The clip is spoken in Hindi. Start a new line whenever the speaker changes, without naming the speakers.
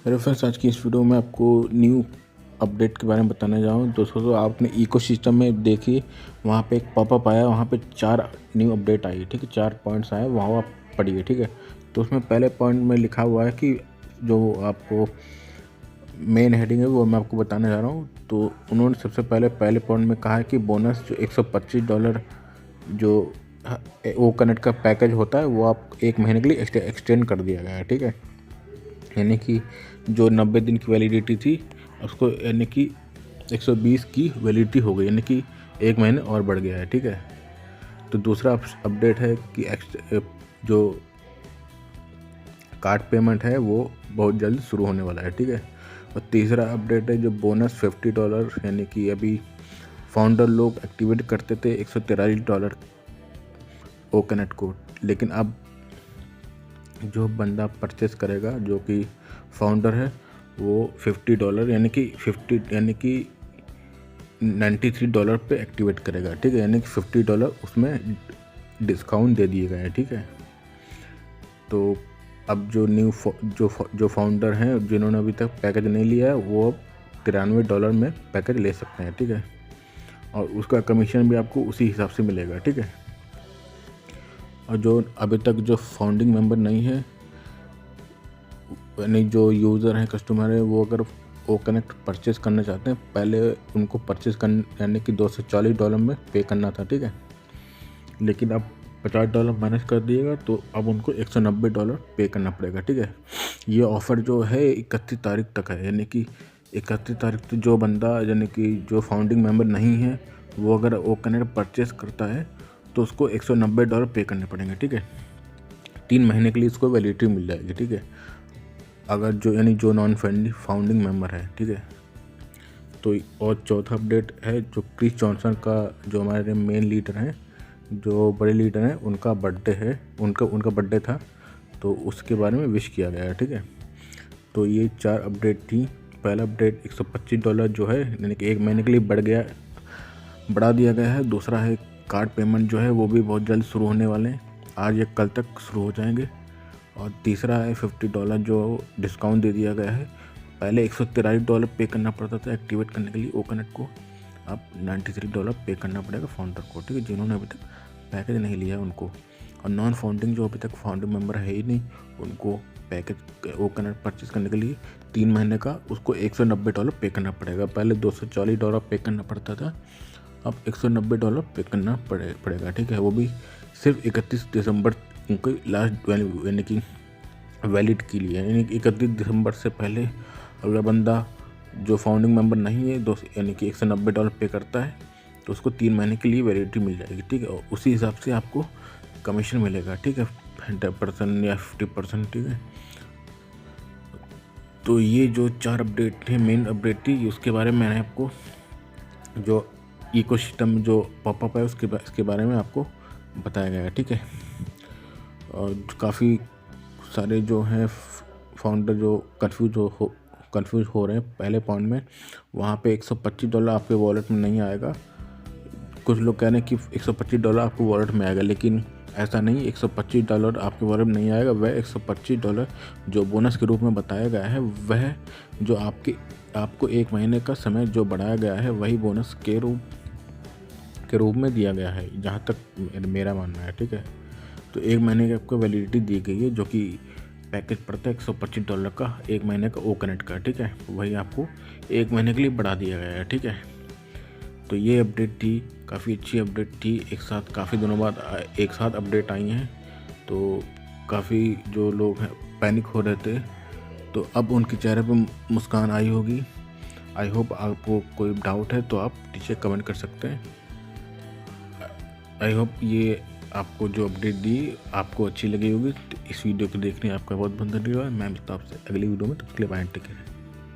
हेलो फ्रेंड्स, आज की इस वीडियो में आपको न्यू अपडेट के बारे में बताने जा रहा हूँ। दोस्तों, तो आपने इकोसिस्टम में देखिए, वहाँ पे एक पॉपअप आया, वहाँ पे 4 न्यू अपडेट आई है। ठीक है, 4 पॉइंट्स आए, वहाँ आप पढ़िए। ठीक है, तो उसमें पहले पॉइंट में लिखा हुआ है कि जो आपको मेन हेडिंग है वो मैं आपको बताने जा रहा हूँ। तो उन्होंने सबसे पहले पॉइंट में कहा है कि बोनस जो $125 जो वो कनेक्ट का पैकेज होता है वो आप 1 महीने के लिए एक्सटेंड कर दिया गया है। ठीक है, यानी कि जो 90 दिन की वैलिडिटी थी उसको यानी कि 120 की वैलिडिटी हो गई, यानी कि 1 महीने और बढ़ गया है। ठीक है, तो दूसरा अपडेट है कि जो कार्ड पेमेंट है वो बहुत जल्द शुरू होने वाला है। ठीक है, और तीसरा अपडेट है जो बोनस $50 यानी कि अभी फाउंडर लोग एक्टिवेट करते थे $143 ओ कनेक्ट को, लेकिन अब जो बंदा परचेस करेगा जो कि फाउंडर है वो $50 यानी कि $93 पे एक्टिवेट करेगा। ठीक है, यानी कि $50 उसमें डिस्काउंट दे दिए गए हैं। ठीक है, तो अब जो फाउंडर हैं जिन्होंने अभी तक पैकेज नहीं लिया है वो अब $93 में पैकेज ले सकते हैं। ठीक है, और उसका कमीशन भी आपको उसी हिसाब से मिलेगा। ठीक है, और जो अभी तक जो फाउंडिंग मेंबर नहीं है यानी जो यूज़र हैं, कस्टमर है, वो अगर वो कनेक्ट परचेस करना चाहते हैं, पहले उनको परचेस करने यानी कि $240 में पे करना था। ठीक है, लेकिन अब $50 माइनस कर दिएगा तो अब उनको $190 पे करना पड़ेगा। ठीक है, ये ऑफ़र जो है 31 तारीख तक है, यानी कि 31 तारीख तक जो बंदा यानी कि जो फाउंडिंग मेंबर नहीं है वो अगर वो कनेक्ट परचेस करता है तो उसको $190 पे करने पड़ेंगे। ठीक है, 3 महीने के लिए इसको वैलिडिटी मिल जाएगी। ठीक है, अगर जो नॉन फाउंडिंग मेंबर है। ठीक है, तो और चौथा अपडेट है जो क्रिस जॉनसन का जो हमारे मेन लीडर हैं, जो बड़े लीडर हैं, उनका बर्थडे है, उनका बर्थडे था, तो उसके बारे में विश किया गया है। ठीक है, तो ये 4 अपडेट थी। पहला अपडेट $125 जो है यानी कि 1 महीने के लिए बढ़ा दिया गया है। दूसरा है कार्ड पेमेंट जो है वो भी बहुत जल्द शुरू होने वाले हैं, आज या कल तक शुरू हो जाएंगे। और तीसरा है $50 जो डिस्काउंट दे दिया गया है। पहले $143 पे करना पड़ता था एक्टिवेट करने के लिए ओ कनेक्ट को, अब $93 पे करना पड़ेगा फाउंडर को। ठीक है, जिन्होंने अभी तक पैकेज नहीं लिया है उनको, और नॉन फाउंडिंग जो अभी तक फाउंडिंग मेंबर है ही नहीं, उनको पैकेज ओ कनेक्ट परचेज करने के लिए 3 महीने का उसको $190 पे करना पड़ेगा। पहले $240 पे करना पड़ता था, अब $190 पे करना पड़ेगा। ठीक है, वो भी सिर्फ 31 दिसंबर उनको लास्ट यानी कि वैलिड के लिए, यानी कि 31 दिसंबर से पहले अगला बंदा जो फाउंडिंग मेंबर नहीं है यानी कि $190 पे करता है तो उसको 3 महीने के लिए वैलिडिटी मिल जाएगी। ठीक है, और उसी हिसाब से आपको कमीशन मिलेगा। ठीक है, 10% या 50%। ठीक है, तो ये जो 4 अपडेट थे, मेन अपडेट थी, उसके बारे में मैंने आपको जो इकोसिस्टम जो पॉपअप है उसके बारे में आपको बताया गया है। ठीक है, और काफ़ी सारे जो हैं फाउंडर जो कंफ्यूज हो रहे हैं पहले पॉइंट में, वहाँ पे $125 आपके वॉलेट में नहीं आएगा। कुछ लोग कह रहे हैं कि $125 आपको वॉलेट में आएगा, लेकिन ऐसा नहीं, $125 आपके वॉलेट में नहीं आएगा। वह $125 जो बोनस के रूप में बताया गया है, वह जो आपको 1 महीने का समय जो बढ़ाया गया है वही बोनस के रूप में दिया गया है, जहाँ तक मेरा मानना है। ठीक है, तो 1 महीने की आपको वैलिडिटी दी गई है, जो कि पैकेज पड़ता है $125 का 1 महीने का ओ कनेक्ट का। ठीक है, वही आपको 1 महीने के लिए बढ़ा दिया गया है। ठीक है, तो ये अपडेट थी, काफ़ी अच्छी अपडेट थी। एक साथ काफ़ी दिनों बाद एक साथ अपडेट आई हैं, तो काफ़ी जो लोग हैं पैनिक हो रहे थे, तो अब उनके चेहरे पर मुस्कान आई होगी। आई होप आपको कोई डाउट है तो आप नीचे कमेंट कर सकते हैं। आई होप ये आपको जो अपडेट दी आपको अच्छी लगी होगी। तो इस वीडियो को देखने आपका बहुत बहुत धन्यवाद। मैं मिलता हूँ आपसे अगली वीडियो में, तब तक के लिए बाय, टेक केयर।